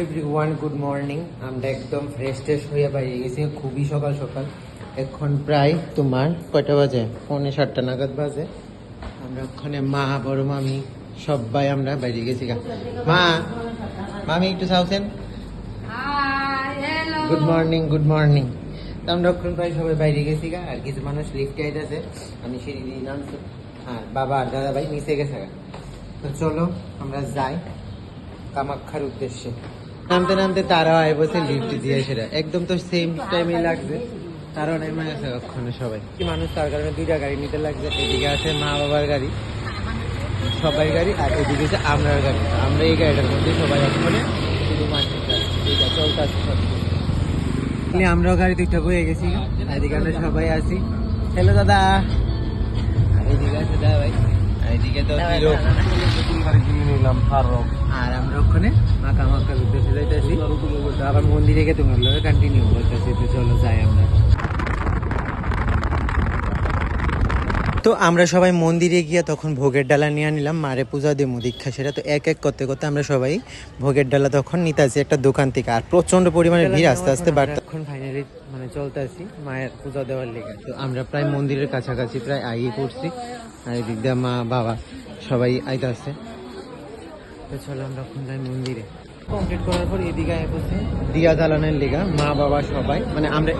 Everyone good morning. আমরা একদম fresh ট্রেশ হয়ে বাইরে গেছি খুবই সকাল সকাল। এখন প্রায় তোমার কয়টা বাজে, 6:45 নাগাদ বাজে। আমরা ওখানে মা বড় মামি সবাই আমরা বাইরে গেছি। মা মামি একটু চাওছেন গুড মর্নিং গুড মর্নিং। আমরা ওখানে প্রায় সবাই বাইরে গেছি আর কিছু মানুষ লিফটে আইতেছে, আমি সিঁড়ি দিয়ে নামছি আর বাবা আর দাদা ভাই নিচে গেছে। তো চলো আমরা যাই কামাখ্যার উদ্দেশ্যে। নামতে নামতে তারাও আয় বসে লিফট দিয়ে সেটা একদম তো সেম টাইমে লাগছে। তারাও নেমে গেছে ওখানে সবাই কি মানুষ, তার কারণে দুইটা গাড়ি নিতে লাগছে। এদিকে আছে মা বাবার গাড়ি, সবাই গাড়ি, আর এদিকে আছে আমরার গাড়ি। আমরা এই গাড়িটার মধ্যে সবাই ওখানে শুধু মানছি চলতে। আমরাও গাড়ি দুইটা বয়ে গেছি, এদিকে আমরা সবাই আছি। হ্যালো দাদা, এদিকে আছে দাদা ভাই, এদিকে তো হিরো। আর আমরা ওখানে কামাখ্যার উদ্দেশ্যে যাইতেছি। তো আবার মন্দিরে গিয়ে তোমার লোক কন্টিনিউ করতেছি। তো চলো যাই আমরা। তো আমরা সবাই মন্দিরে গিয়ে তখন ভোগের ডালা নিয়ে নিলাম, মারে পূজা দেবো দীক্ষা সেটা। তো এক এক করতে করতে আমরা সবাই ভোগের ডালা তখন নিতে আসি একটা দোকান থেকে। আর প্রচন্ড পরিমাণে ভিড় আস্তে আস্তে বাড়তে এখন ফাইনালি চলতে আসি মায়ের পূজা দেওয়ার লেগে। তো আমরা প্রায় মন্দিরের কাছাকাছি প্রায় আইয়ে পড়ছি, আর এদিক দিয়ে মা বাবা সবাই আইতে আসছে। তো চলো আমরা এখন যাই মন্দিরে। কমপ্লিট করার পর এদিকে আয় বসে দিয়া জ্বালানোর লেগা মা বাবা সবাই, আমরা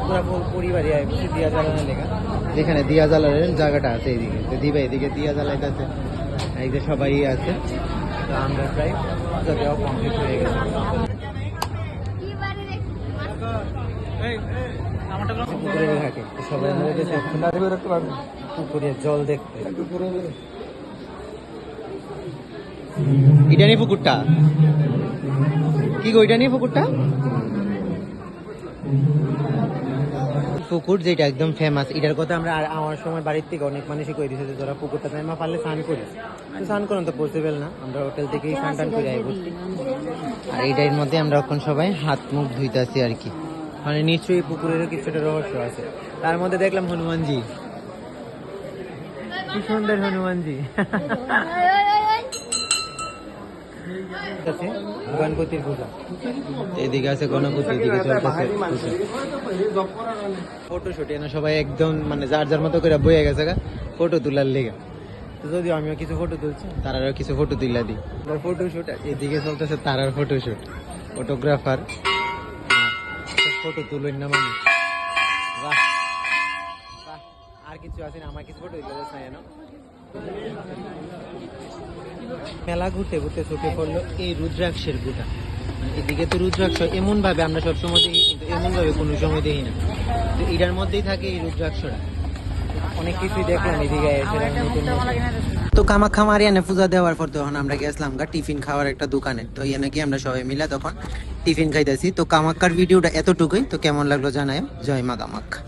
পুরো পরিবারই আয় বসে দিয়া জ্বালানোর লেগা, যেখানে দিয়া জ্বালানোর জায়গাটা আছে এদিকে। তো দিবা এদিকে দিয়া জ্বালাইতেছে, এই যে সবাই আছে। তো আমরা প্রায় পূজা দেওয়া কমপ্লিট হয়ে গেছে। পুকুরের ঘাটে সবাই মিলে গেছে পুকুরের জল দেখতে। এটা নিয়ে পুকুরটা কি গো, এটা নিয়ে পুকুরটা পুকুর যেটা একদম ফেমাস। এটার কথা আমরা আমার সময় বাড়ির থেকে অনেক মানুষই কই দিয়েছে যে তোরা পুকুরটা মা পারলে স্নান করিস। তো স্নান করেন তো পসিবল না, আমরা হোটেল থেকেই স্নান টান করে আই বসছি। আর এইটার মধ্যে আমরা এখন সবাই হাত মুখ ধুইতেছি আর কি, নিশ্চয়ই পুকুরেরও কিছুটা রহস্য আছে। তার মধ্যে দেখলাম হনুমানজি, কি সুন্দর হনুমানজি। গণপতির পূজা এদিকে আছে, গণপতি এদিকে চলতেছে ফটোশুট। এনে সবাই একদম যার যার মতো করে বয়ে গেছে ফটো তোলার লেগে। তো যদিও আমিও কিছু ফটো তুলছি, তারারও কিছু ফটো তুলা দিই ফটোশুট। এদিকে চলতেছে তারার ফটোশুট, ফটোগ্রাফার ফটো তুলেন না মানুষ। বাহ বাহ, আর কিছু আছে না, আমার কিছু ফটো দিতে চাই না। মেলা ঘুরতে ঘুরতে চোখে পড়লো এই রুদ্রাক্ষের গুটা। এদিকে তো রুদ্রাক্ষ এমন ভাবে আমরা সবসময় দেখি, কিন্তু এমন ভাবে কোনো সময় দেখি না। তো এটার মধ্যেই থাকে এই রুদ্রাক্ষরা। অনেক কিছুই দেখলাম এদিকে এসে। তো কামাখ্যা মারিয়ানে পূজা দেওয়ার পর তখন আমরা গেছিলাম টিফিন খাওয়ার একটা দোকানে। তো এনে কি আমরা সবাই মিলে তখন টিফিন খাইতেছি। তো কামাখ্যার ভিডিওটা এতটুকুই। তো কেমন লাগলো জানায়। জয় মা কামাখ্যা।